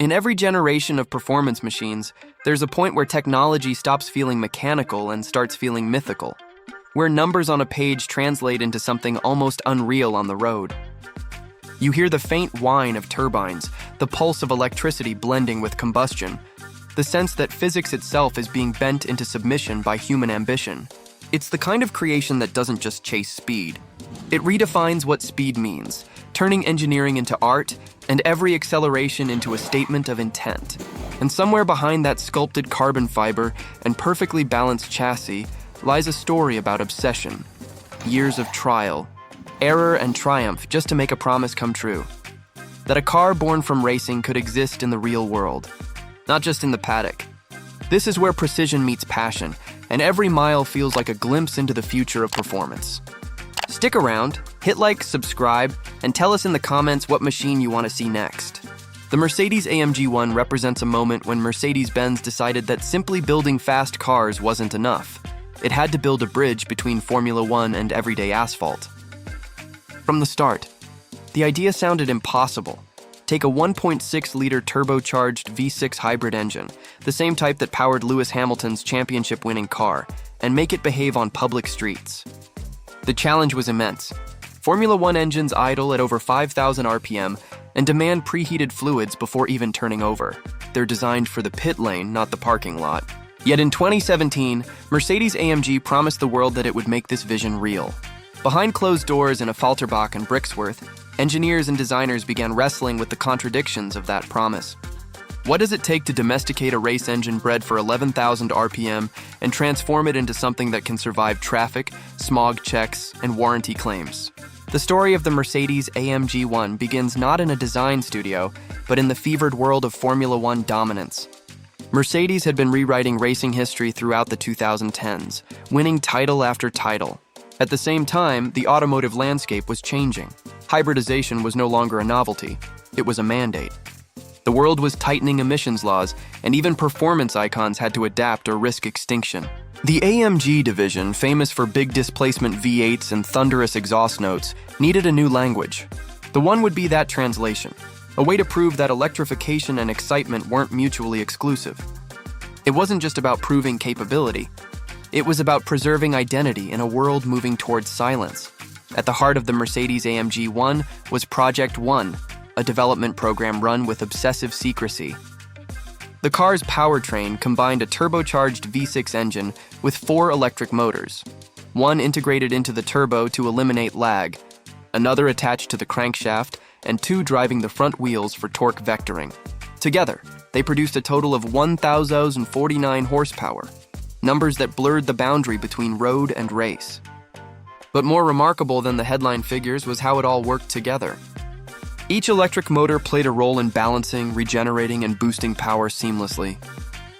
In every generation of performance machines, there's a point where technology stops feeling mechanical and starts feeling mythical, where numbers on a page translate into something almost unreal on the road. You hear the faint whine of turbines, the pulse of electricity blending with combustion, the sense that physics itself is being bent into submission by human ambition. It's the kind of creation that doesn't just chase speed. It redefines what speed means, turning engineering into art and every acceleration into a statement of intent. And somewhere behind that sculpted carbon fiber and perfectly balanced chassis lies a story about obsession, years of trial, error and triumph just to make a promise come true. That a car born from racing could exist in the real world, not just in the paddock. This is where precision meets passion, and every mile feels like a glimpse into the future of performance. Stick around, hit like, subscribe, and tell us in the comments what machine you want to see next. The Mercedes-AMG 1 represents a moment when Mercedes-Benz decided that simply building fast cars wasn't enough. It had to build a bridge between Formula One and everyday asphalt. From the start, the idea sounded impossible. Take a 1.6-liter turbocharged V6 hybrid engine, the same type that powered Lewis Hamilton's championship-winning car, and make it behave on public streets. The challenge was immense. Formula One engines idle at over 5,000 RPM and demand preheated fluids before even turning over. They're designed for the pit lane, not the parking lot. Yet in 2017, Mercedes-AMG promised the world that it would make this vision real. Behind closed doors in a Falterbach and Brixworth, engineers and designers began wrestling with the contradictions of that promise. What does it take to domesticate a race engine bred for 11,000 RPM and transform it into something that can survive traffic, smog checks, and warranty claims? The story of the Mercedes-AMG 1 begins not in a design studio, but in the fevered world of Formula One dominance. Mercedes had been rewriting racing history throughout the 2010s, winning title after title. At the same time, the automotive landscape was changing. Hybridization was no longer a novelty, it was a mandate. The world was tightening emissions laws, and even performance icons had to adapt or risk extinction. The AMG division, famous for big displacement V8s and thunderous exhaust notes, needed a new language. The one would be that translation, a way to prove that electrification and excitement weren't mutually exclusive. It wasn't just about proving capability. It was about preserving identity in a world moving towards silence. At the heart of the Mercedes-AMG 1 was Project One, a development program run with obsessive secrecy. The car's powertrain combined a turbocharged V6 engine with 4 electric motors, one integrated into the turbo to eliminate lag, another attached to the crankshaft, and 2 driving the front wheels for torque vectoring. Together, they produced a total of 1,049 horsepower, numbers that blurred the boundary between road and race. But more remarkable than the headline figures was how it all worked together. Each electric motor played a role in balancing, regenerating, and boosting power seamlessly.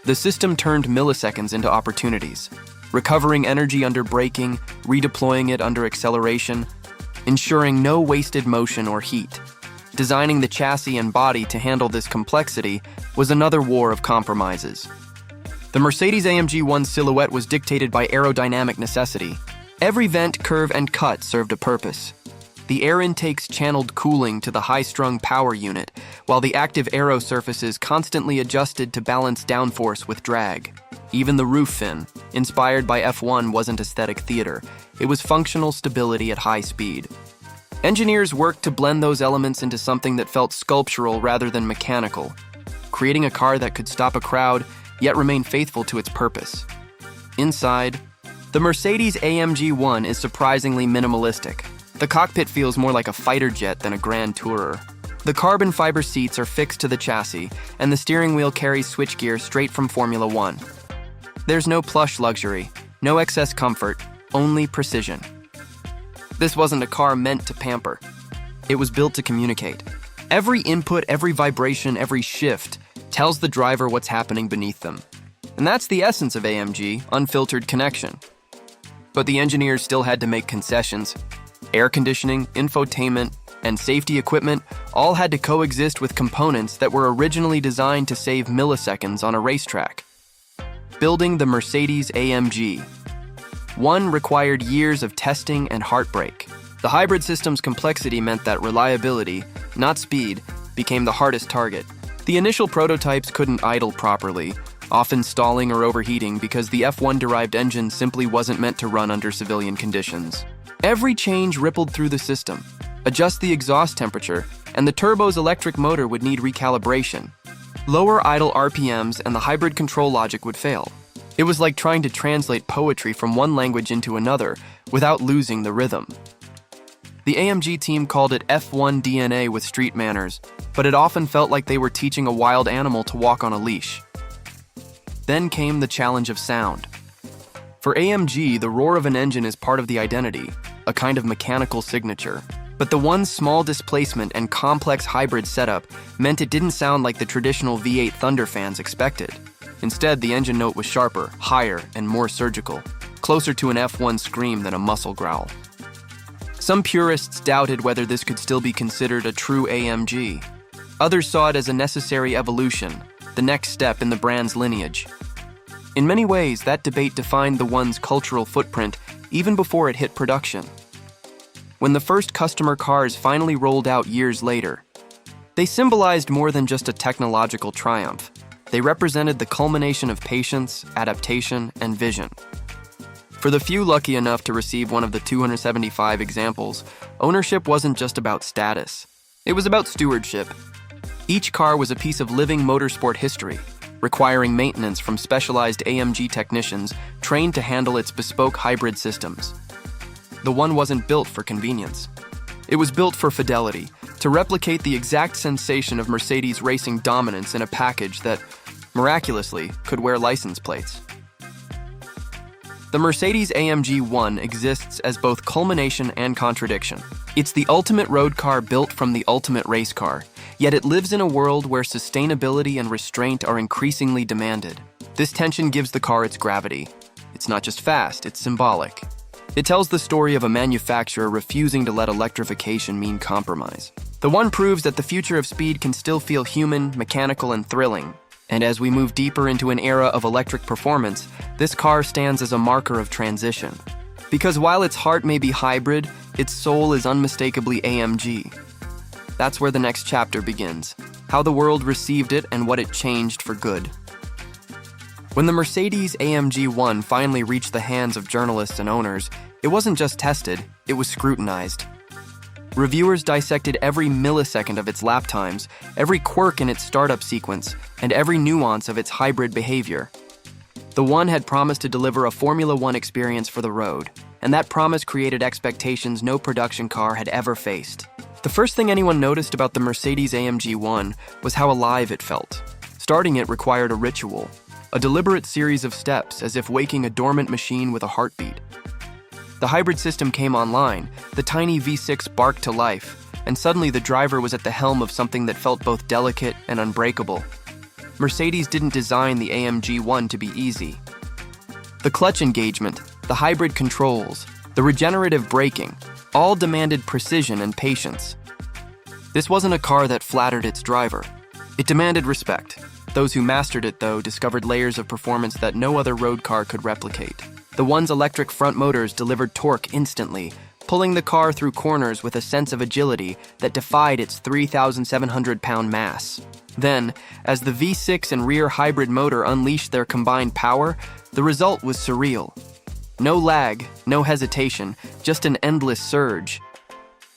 The system turned milliseconds into opportunities, recovering energy under braking, redeploying it under acceleration, ensuring no wasted motion or heat. Designing the chassis and body to handle this complexity was another war of compromises. The Mercedes-AMG 1 silhouette was dictated by aerodynamic necessity. Every vent, curve, and cut served a purpose. The air intakes channeled cooling to the high-strung power unit, while the active aero surfaces constantly adjusted to balance downforce with drag. Even the roof fin, inspired by F1, wasn't aesthetic theater. It was functional stability at high speed. Engineers worked to blend those elements into something that felt sculptural rather than mechanical, creating a car that could stop a crowd, yet remain faithful to its purpose. Inside, the Mercedes-AMG 1 is surprisingly minimalistic. The cockpit feels more like a fighter jet than a grand tourer. The carbon fiber seats are fixed to the chassis, and the steering wheel carries switchgear straight from Formula One. There's no plush luxury, no excess comfort, only precision. This wasn't a car meant to pamper. It was built to communicate. Every input, every vibration, every shift tells the driver what's happening beneath them. And that's the essence of AMG, unfiltered connection. But the engineers still had to make concessions. Air conditioning, infotainment, and safety equipment all had to coexist with components that were originally designed to save milliseconds on a racetrack. Building the Mercedes-AMG 1 required years of testing and heartbreak. The hybrid system's complexity meant that reliability, not speed, became the hardest target. The initial prototypes couldn't idle properly, often stalling or overheating because the F1-derived engine simply wasn't meant to run under civilian conditions. Every change rippled through the system. Adjust the exhaust temperature, and the turbo's electric motor would need recalibration. Lower idle RPMs and the hybrid control logic would fail. It was like trying to translate poetry from one language into another without losing the rhythm. The AMG team called it F1 DNA with street manners, but it often felt like they were teaching a wild animal to walk on a leash. Then came the challenge of sound. For AMG, the roar of an engine is part of the identity, a kind of mechanical signature. But the one's small displacement and complex hybrid setup meant it didn't sound like the traditional V8 Thunder fans expected. Instead, the engine note was sharper, higher, and more surgical, closer to an F1 scream than a muscle growl. Some purists doubted whether this could still be considered a true AMG. Others saw it as a necessary evolution, the next step in the brand's lineage. In many ways, that debate defined the one's cultural footprint even before it hit production. When the first customer cars finally rolled out years later, they symbolized more than just a technological triumph. They represented the culmination of patience, adaptation, and vision. For the few lucky enough to receive one of the 275 examples, ownership wasn't just about status. It was about stewardship. Each car was a piece of living motorsport history, requiring maintenance from specialized AMG technicians trained to handle its bespoke hybrid systems. The one wasn't built for convenience. It was built for fidelity, to replicate the exact sensation of Mercedes racing dominance in a package that, miraculously, could wear license plates. The Mercedes-AMG 1 exists as both culmination and contradiction. It's the ultimate road car built from the ultimate race car, yet it lives in a world where sustainability and restraint are increasingly demanded. This tension gives the car its gravity. It's not just fast, it's symbolic. It tells the story of a manufacturer refusing to let electrification mean compromise. The one proves that the future of speed can still feel human, mechanical, and thrilling. And as we move deeper into an era of electric performance, this car stands as a marker of transition. Because while its heart may be hybrid, its soul is unmistakably AMG. That's where the next chapter begins, how the world received it and what it changed for good. When the Mercedes-AMG 1 finally reached the hands of journalists and owners, it wasn't just tested, it was scrutinized. Reviewers dissected every millisecond of its lap times, every quirk in its startup sequence, and every nuance of its hybrid behavior. The One had promised to deliver a Formula One experience for the road, and that promise created expectations no production car had ever faced. The first thing anyone noticed about the Mercedes-AMG 1 was how alive it felt. Starting it required a ritual, a deliberate series of steps as if waking a dormant machine with a heartbeat. The hybrid system came online, the tiny V6 barked to life, and suddenly the driver was at the helm of something that felt both delicate and unbreakable. Mercedes didn't design the AMG 1 to be easy. The clutch engagement, the hybrid controls, the regenerative braking, all demanded precision and patience. This wasn't a car that flattered its driver. It demanded respect. Those who mastered it, though, discovered layers of performance that no other road car could replicate. The One's electric front motors delivered torque instantly, pulling the car through corners with a sense of agility that defied its 3,700-pound mass. Then, as the V6 and rear hybrid motor unleashed their combined power, the result was surreal. No lag, no hesitation, just an endless surge.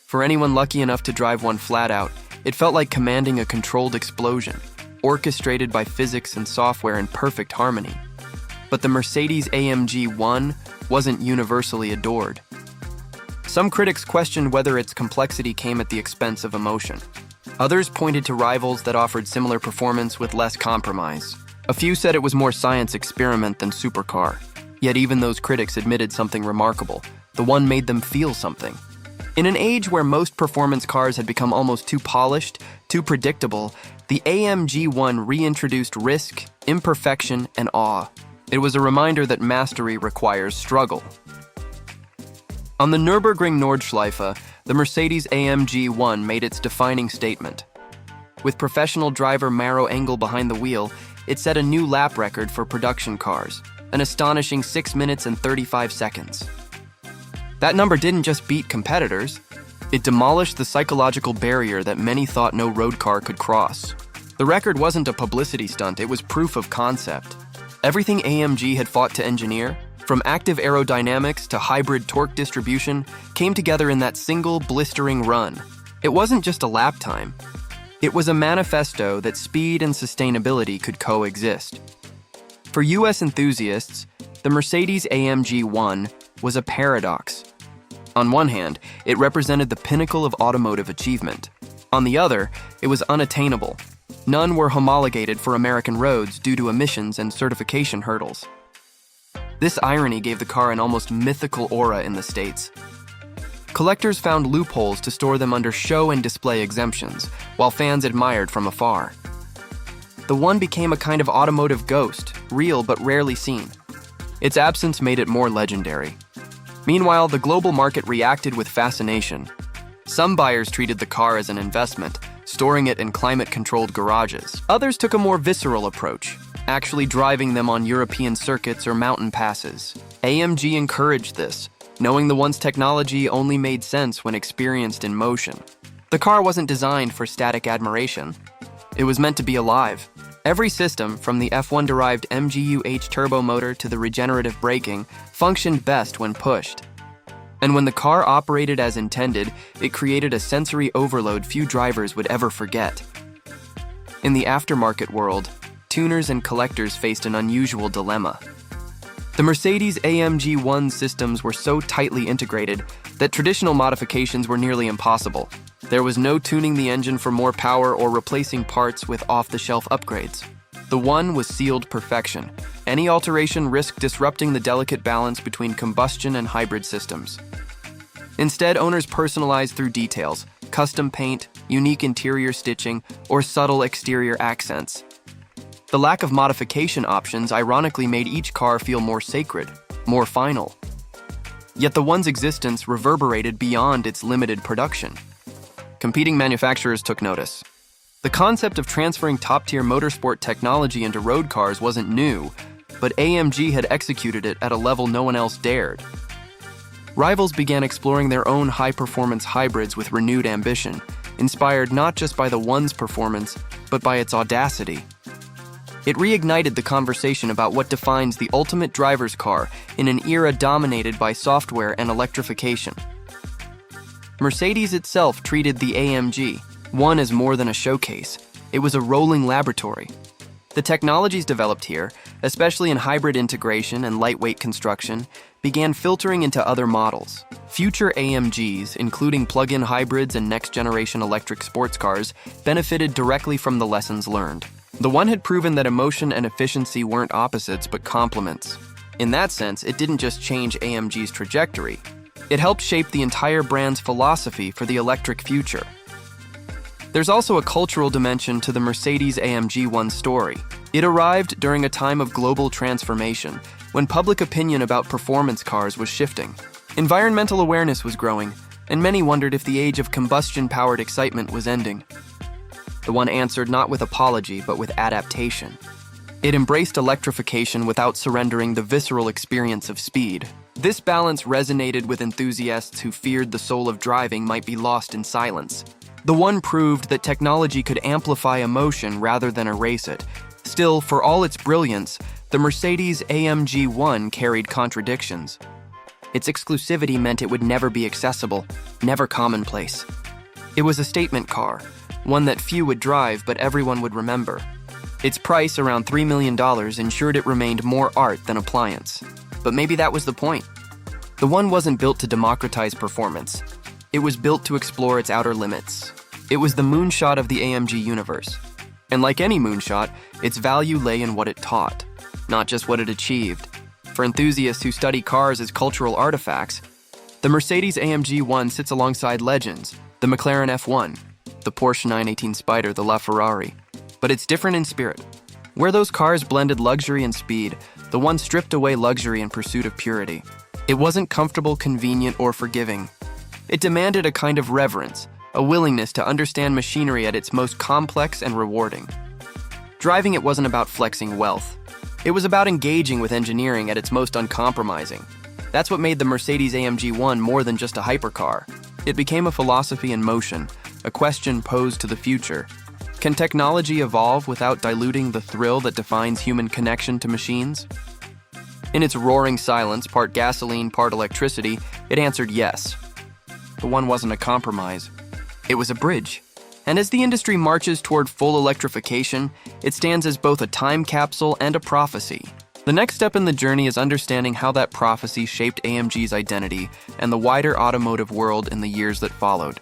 For anyone lucky enough to drive one flat out, it felt like commanding a controlled explosion, orchestrated by physics and software in perfect harmony. But the Mercedes-AMG 1 wasn't universally adored. Some critics questioned whether its complexity came at the expense of emotion. Others pointed to rivals that offered similar performance with less compromise. A few said it was more science experiment than supercar. Yet even those critics admitted something remarkable. The One made them feel something. In an age where most performance cars had become almost too polished, too predictable, the AMG 1 reintroduced risk, imperfection, and awe. It was a reminder that mastery requires struggle. On the Nürburgring Nordschleife, the Mercedes-AMG 1 made its defining statement. With professional driver Maro Engel behind the wheel, it set a new lap record for production cars, an astonishing 6 minutes and 35 seconds. That number didn't just beat competitors, it demolished the psychological barrier that many thought no road car could cross. The record wasn't a publicity stunt, it was proof of concept. Everything AMG had fought to engineer, from active aerodynamics to hybrid torque distribution, came together in that single blistering run. It wasn't just a lap time. It was a manifesto that speed and sustainability could coexist. For US enthusiasts, the Mercedes-AMG 1 was a paradox. On one hand, it represented the pinnacle of automotive achievement. On the other, it was unattainable. None were homologated for American roads due to emissions and certification hurdles. This irony gave the car an almost mythical aura in the States. Collectors found loopholes to store them under show and display exemptions, while fans admired from afar. The one became a kind of automotive ghost, real but rarely seen. Its absence made it more legendary. Meanwhile, the global market reacted with fascination. Some buyers treated the car as an investment, storing it in climate-controlled garages. Others took a more visceral approach, actually driving them on European circuits or mountain passes. AMG encouraged this, knowing the one's technology only made sense when experienced in motion. The car wasn't designed for static admiration. It was meant to be alive. Every system, from the F1-derived MGU-H turbo motor to the regenerative braking, functioned best when pushed. And when the car operated as intended, it created a sensory overload few drivers would ever forget. In the aftermarket world, tuners and collectors faced an unusual dilemma. The Mercedes-AMG 1 systems were so tightly integrated that traditional modifications were nearly impossible. There was no tuning the engine for more power or replacing parts with off-the-shelf upgrades. The One was sealed perfection. Any alteration risked disrupting the delicate balance between combustion and hybrid systems. Instead, owners personalized through details, custom paint, unique interior stitching, or subtle exterior accents. The lack of modification options ironically made each car feel more sacred, more final. Yet the One's existence reverberated beyond its limited production. Competing manufacturers took notice. The concept of transferring top-tier motorsport technology into road cars wasn't new, but AMG had executed it at a level no one else dared. Rivals began exploring their own high-performance hybrids with renewed ambition, inspired not just by the One's performance, but by its audacity. It reignited the conversation about what defines the ultimate driver's car in an era dominated by software and electrification. Mercedes itself treated the AMG 1 as more than a showcase. It was a rolling laboratory. The technologies developed here, especially in hybrid integration and lightweight construction, began filtering into other models. Future AMGs, including plug-in hybrids and next-generation electric sports cars, benefited directly from the lessons learned. The One had proven that emotion and efficiency weren't opposites but complements. In that sense, it didn't just change AMG's trajectory. It helped shape the entire brand's philosophy for the electric future. There's also a cultural dimension to the Mercedes-AMG 1 story. It arrived during a time of global transformation, when public opinion about performance cars was shifting. Environmental awareness was growing, and many wondered if the age of combustion-powered excitement was ending. The One answered not with apology, but with adaptation. It embraced electrification without surrendering the visceral experience of speed. This balance resonated with enthusiasts who feared the soul of driving might be lost in silence. The One proved that technology could amplify emotion rather than erase it. Still, for all its brilliance, the Mercedes-AMG 1 carried contradictions. Its exclusivity meant it would never be accessible, never commonplace. It was a statement car, one that few would drive but everyone would remember. Its price, around $3 million, ensured it remained more art than appliance. But maybe that was the point. The One wasn't built to democratize performance. It was built to explore its outer limits. It was the moonshot of the AMG universe. And like any moonshot, its value lay in what it taught, not just what it achieved. For enthusiasts who study cars as cultural artifacts, the Mercedes-AMG 1 sits alongside legends, the McLaren F1, the Porsche 918 Spyder, the LaFerrari. But it's different in spirit. Where those cars blended luxury and speed, the One stripped away luxury in pursuit of purity. It wasn't comfortable, convenient, or forgiving. It demanded a kind of reverence, a willingness to understand machinery at its most complex and rewarding. Driving it wasn't about flexing wealth. It was about engaging with engineering at its most uncompromising. That's what made the Mercedes-AMG 1 more than just a hypercar. It became a philosophy in motion, a question posed to the future. Can technology evolve without diluting the thrill that defines human connection to machines? In its roaring silence, part gasoline, part electricity, it answered yes. The One wasn't a compromise. It was a bridge. And as the industry marches toward full electrification, it stands as both a time capsule and a prophecy. The next step in the journey is understanding how that prophecy shaped AMG's identity and the wider automotive world in the years that followed.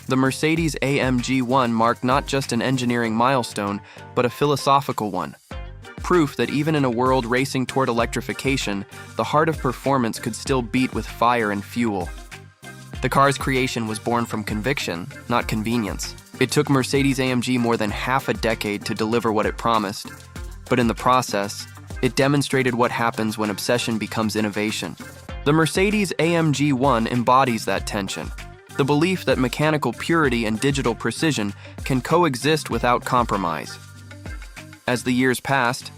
The Mercedes-AMG One marked not just an engineering milestone, but a philosophical one. Proof that even in a world racing toward electrification, the heart of performance could still beat with fire and fuel. The car's creation was born from conviction, not convenience. It took Mercedes-AMG more than half a decade to deliver what it promised, but in the process, it demonstrated what happens when obsession becomes innovation. The Mercedes-AMG One embodies that tension, the belief that mechanical purity and digital precision can coexist without compromise. As the years passed,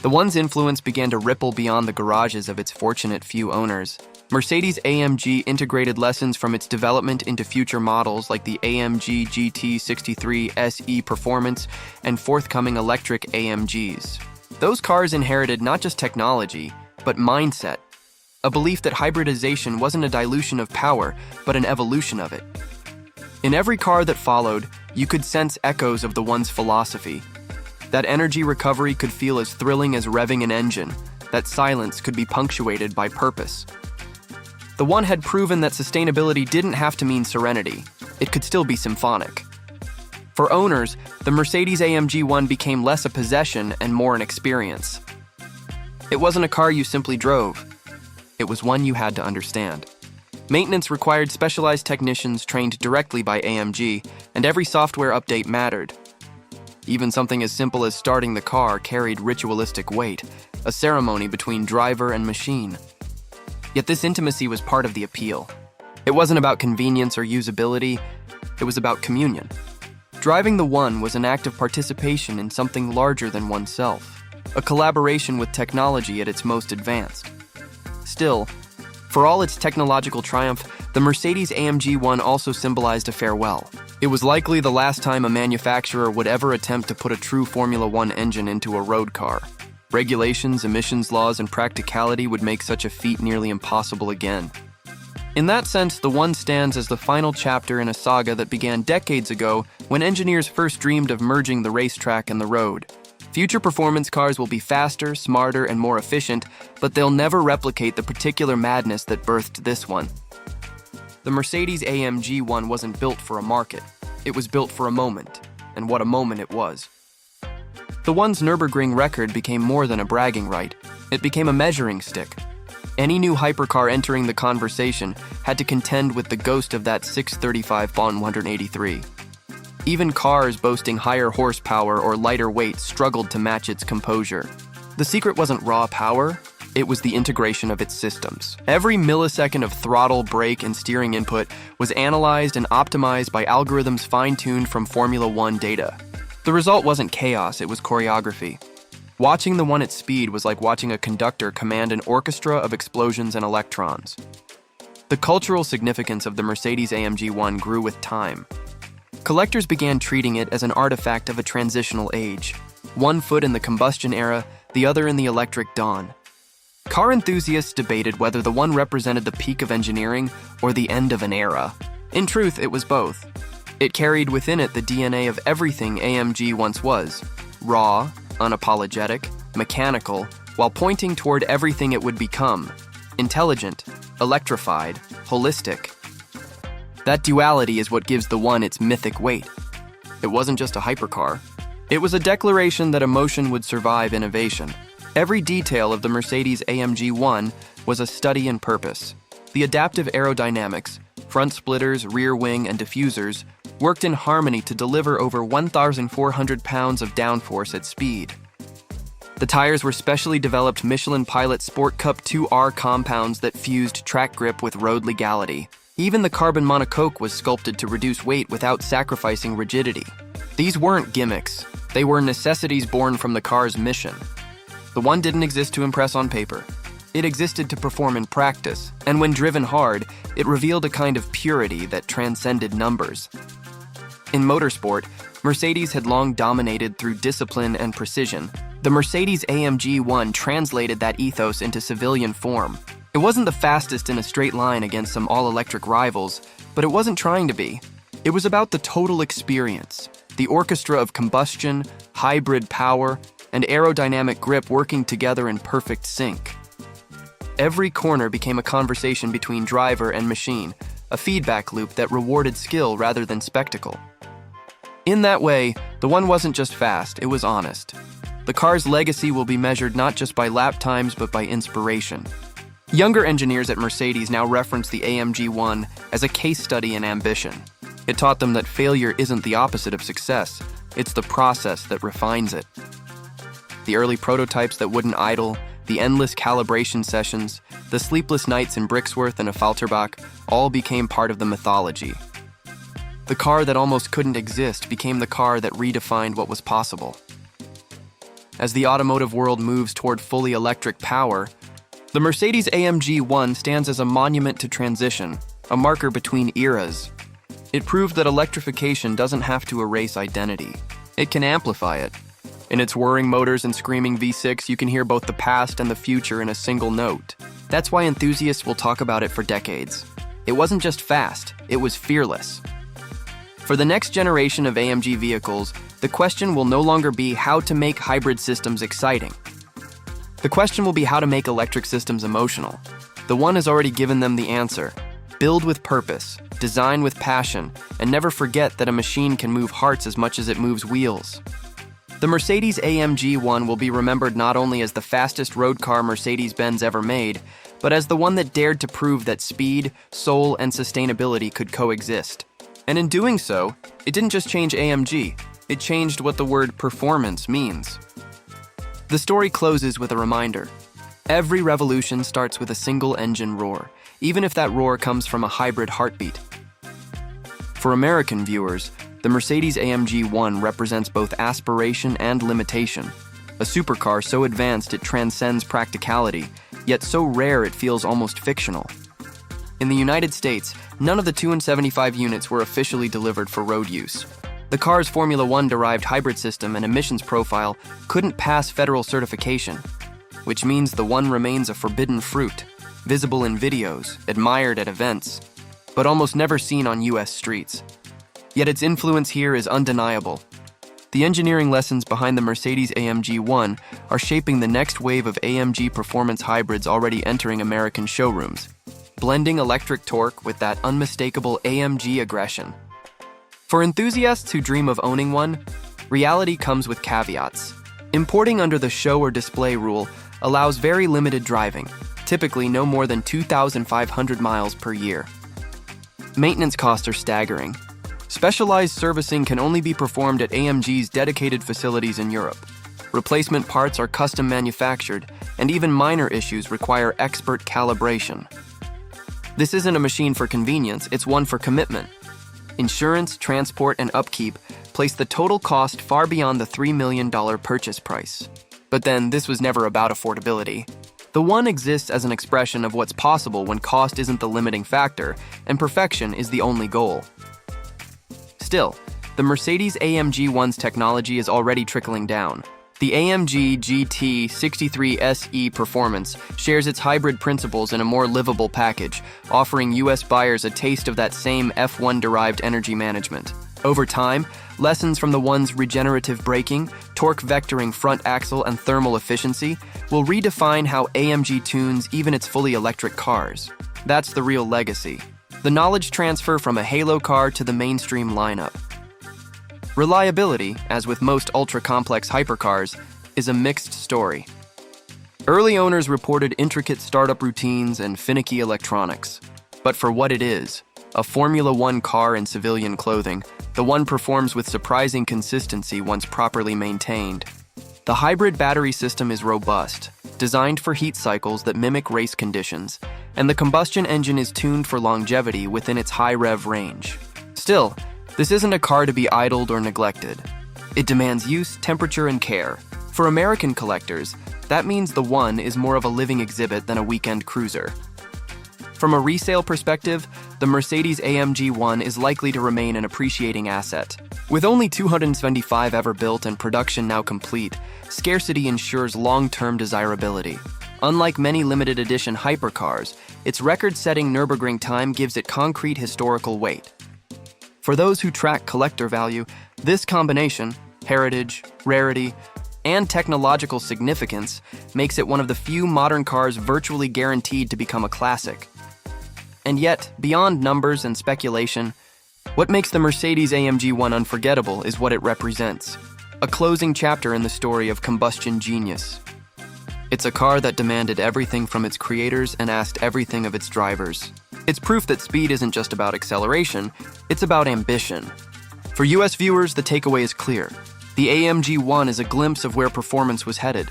the One's influence began to ripple beyond the garages of its fortunate few owners. Mercedes-AMG integrated lessons from its development into future models like the AMG GT63 SE Performance and forthcoming electric AMGs. Those cars inherited not just technology, but mindset, a belief that hybridization wasn't a dilution of power, but an evolution of it. In every car that followed, you could sense echoes of the One's philosophy. That energy recovery could feel as thrilling as revving an engine, that silence could be punctuated by purpose. The One had proven that sustainability didn't have to mean serenity. It could still be symphonic. For owners, the Mercedes-AMG One became less a possession and more an experience. It wasn't a car you simply drove. It was one you had to understand. Maintenance required specialized technicians trained directly by AMG, and every software update mattered. Even something as simple as starting the car carried ritualistic weight, a ceremony between driver and machine. Yet this intimacy was part of the appeal. It wasn't about convenience or usability, it was about communion. Driving the One was an act of participation in something larger than oneself, a collaboration with technology at its most advanced. Still, for all its technological triumph, the Mercedes-AMG One also symbolized a farewell. It was likely the last time a manufacturer would ever attempt to put a true Formula One engine into a road car. Regulations, emissions laws, and practicality would make such a feat nearly impossible again. In that sense, the One stands as the final chapter in a saga that began decades ago when engineers first dreamed of merging the racetrack and the road. Future performance cars will be faster, smarter, and more efficient, but they'll never replicate the particular madness that birthed this one. The Mercedes-AMG One wasn't built for a market. It was built for a moment, and what a moment it was. The One's Nürburgring record became more than a bragging right. It became a measuring stick. Any new hypercar entering the conversation had to contend with the ghost of that 635 Bonn 183. Even cars boasting higher horsepower or lighter weight struggled to match its composure. The secret wasn't raw power, it was the integration of its systems. Every millisecond of throttle, brake, and steering input was analyzed and optimized by algorithms fine-tuned from Formula One data. The result wasn't chaos, it was choreography. Watching the One at speed was like watching a conductor command an orchestra of explosions and electrons. The cultural significance of the Mercedes-AMG One grew with time. Collectors began treating it as an artifact of a transitional age, one foot in the combustion era, the other in the electric dawn. Car enthusiasts debated whether the One represented the peak of engineering or the end of an era. In truth, it was both. It carried within it the DNA of everything AMG once was: raw, unapologetic, mechanical, while pointing toward everything it would become: intelligent, electrified, holistic. That duality is what gives the One its mythic weight. It wasn't just a hypercar. It was a declaration that emotion would survive innovation. Every detail of the Mercedes-AMG One was a study in purpose. The adaptive aerodynamics, front splitters, rear wing, and diffusers worked in harmony to deliver over 1,400 pounds of downforce at speed. The tires were specially developed Michelin Pilot Sport Cup 2R compounds that fused track grip with road legality. Even the carbon monocoque was sculpted to reduce weight without sacrificing rigidity. These weren't gimmicks. They were necessities born from the car's mission. The One didn't exist to impress on paper. It existed to perform in practice, and when driven hard, it revealed a kind of purity that transcended numbers. In motorsport, Mercedes had long dominated through discipline and precision. The Mercedes-AMG 1 translated that ethos into civilian form. It wasn't the fastest in a straight line against some all-electric rivals, but it wasn't trying to be. It was about the total experience, the orchestra of combustion, hybrid power, and aerodynamic grip working together in perfect sync. Every corner became a conversation between driver and machine, a feedback loop that rewarded skill rather than spectacle. In that way, the one wasn't just fast, it was honest. The car's legacy will be measured not just by lap times but by inspiration. Younger engineers at Mercedes now reference the AMG 1 as a case study in ambition. It taught them that failure isn't the opposite of success, it's the process that refines it. The early prototypes that wouldn't idle, the endless calibration sessions, the sleepless nights in Brixworth and Affalterbach all became part of the mythology. The car that almost couldn't exist became the car that redefined what was possible. As the automotive world moves toward fully electric power, the Mercedes-AMG 1 stands as a monument to transition, a marker between eras. It proved that electrification doesn't have to erase identity. It can amplify it. In its whirring motors and screaming V6, you can hear both the past and the future in a single note. That's why enthusiasts will talk about it for decades. It wasn't just fast, it was fearless. For the next generation of AMG vehicles, the question will no longer be how to make hybrid systems exciting. The question will be how to make electric systems emotional. The one has already given them the answer. Build with purpose, design with passion, and never forget that a machine can move hearts as much as it moves wheels. The Mercedes-AMG 1 will be remembered not only as the fastest road car Mercedes-Benz ever made, but as the one that dared to prove that speed, soul, and sustainability could coexist. And in doing so, it didn't just change AMG, it changed what the word performance means. The story closes with a reminder. Every revolution starts with a single engine roar, even if that roar comes from a hybrid heartbeat. For American viewers, the Mercedes-AMG 1 represents both aspiration and limitation. A supercar so advanced it transcends practicality, yet so rare it feels almost fictional. In the United States, none of the 275 units were officially delivered for road use. The car's Formula One-derived hybrid system and emissions profile couldn't pass federal certification, which means the One remains a forbidden fruit, visible in videos, admired at events, but almost never seen on US streets. Yet its influence here is undeniable. The engineering lessons behind the Mercedes-AMG 1 are shaping the next wave of AMG performance hybrids already entering American showrooms, blending electric torque with that unmistakable AMG aggression. For enthusiasts who dream of owning one, reality comes with caveats. Importing under the show or display rule allows very limited driving, typically no more than 2,500 miles per year. Maintenance costs are staggering. Specialized servicing can only be performed at AMG's dedicated facilities in Europe. Replacement parts are custom manufactured, and even minor issues require expert calibration. This isn't a machine for convenience, it's one for commitment. Insurance, transport, and upkeep place the total cost far beyond the $3 million purchase price. But then, this was never about affordability. The One exists as an expression of what's possible when cost isn't the limiting factor, and perfection is the only goal. Still, the Mercedes-AMG 1's technology is already trickling down. The AMG GT 63 SE Performance shares its hybrid principles in a more livable package, offering US buyers a taste of that same F1-derived energy management. Over time, lessons from the One's regenerative braking, torque vectoring front axle, and thermal efficiency will redefine how AMG tunes even its fully electric cars. That's the real legacy. The knowledge transfer from a halo car to the mainstream lineup. Reliability, as with most ultra-complex hypercars, is a mixed story. Early owners reported intricate startup routines and finicky electronics. But for what it is, a Formula One car in civilian clothing, the One performs with surprising consistency once properly maintained. The hybrid battery system is robust, designed for heat cycles that mimic race conditions, and the combustion engine is tuned for longevity within its high rev range. Still, this isn't a car to be idled or neglected. It demands use, temperature, and care. For American collectors, that means the One is more of a living exhibit than a weekend cruiser. From a resale perspective, the Mercedes-AMG 1 is likely to remain an appreciating asset. With only 275 ever built and production now complete, scarcity ensures long-term desirability. Unlike many limited edition hypercars, its record-setting Nürburgring time gives it concrete historical weight. For those who track collector value, this combination, heritage, rarity, and technological significance, makes it one of the few modern cars virtually guaranteed to become a classic. And yet, beyond numbers and speculation, what makes the Mercedes-AMG 1 unforgettable is what it represents. A closing chapter in the story of combustion genius. It's a car that demanded everything from its creators and asked everything of its drivers. It's proof that speed isn't just about acceleration, it's about ambition. For US viewers, the takeaway is clear. The AMG 1 is a glimpse of where performance was headed,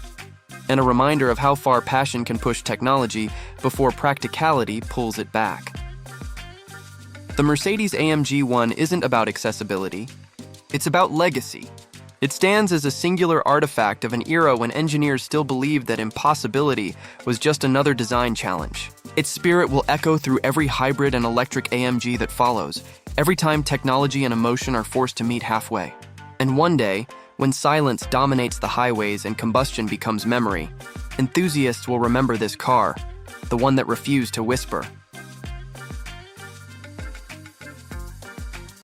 and a reminder of how far passion can push technology before practicality pulls it back. The Mercedes-AMG 1 isn't about accessibility, it's about legacy. It stands as a singular artifact of an era when engineers still believed that impossibility was just another design challenge. Its spirit will echo through every hybrid and electric AMG that follows, every time technology and emotion are forced to meet halfway. And one day, when silence dominates the highways and combustion becomes memory, enthusiasts will remember this car, the one that refused to whisper.